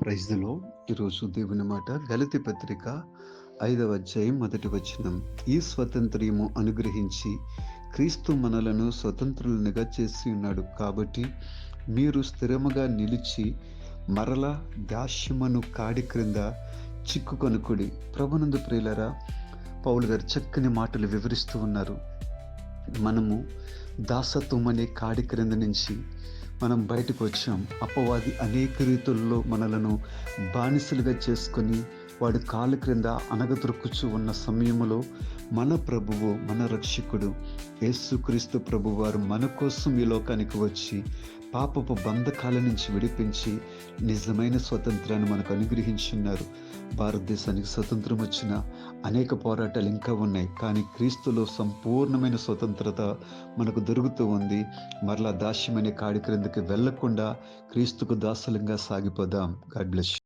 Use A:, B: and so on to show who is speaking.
A: Praise the lord. ఈరోజు దేవుని మాట గలతీ పత్రిక 5వ అధ్యాయం 1వ వచనం. ఈ స్వతంత్ర్యము అనుగ్రహించి క్రీస్తు మనలను స్వతంత్రులుగా చేసి ఉన్నాడు. కాబట్టి మీరు స్థిరముగా నిలిచి మరల దాస్యమును కాడి క్రింద చిక్కుకొనుకుడి. ప్రభునందు ప్రియులారా, పౌలు గారు చక్కని మాటలు వివరిస్తూ ఉన్నారు. మనము దాసత్వం అనే కాడి క్రింద నుంచి మనం బయటకు వచ్చాం. అపవాది అనేక రీతుల్లో మనలను బానిసలుగా చేసుకొని వాడి కాళ్ళ క్రింద అనగదొరుకుచూ ఉన్న సమయంలో మన ప్రభువు, మన రక్షకుడు యేసుక్రీస్తు ప్రభువారు మన కోసం ఈ లోకానికి వచ్చి పాపపు బంధకాల నుంచి విడిపించి నిజమైన స్వతంత్రాన్ని మనకు అనుగ్రహించున్నారు. భారతదేశానికి స్వతంత్రం వచ్చిన అనేక పోరాటాలు ఇంకా ఉన్నాయి, కానీ క్రీస్తులో సంపూర్ణమైన స్వతంత్రత మనకు దొరుకుతూ ఉంది. మరలా దాస్యమనే కాడి క్రిందకి వెళ్లకుండా క్రీస్తుకు దాసులంగా సాగిపోదాం. God bless you.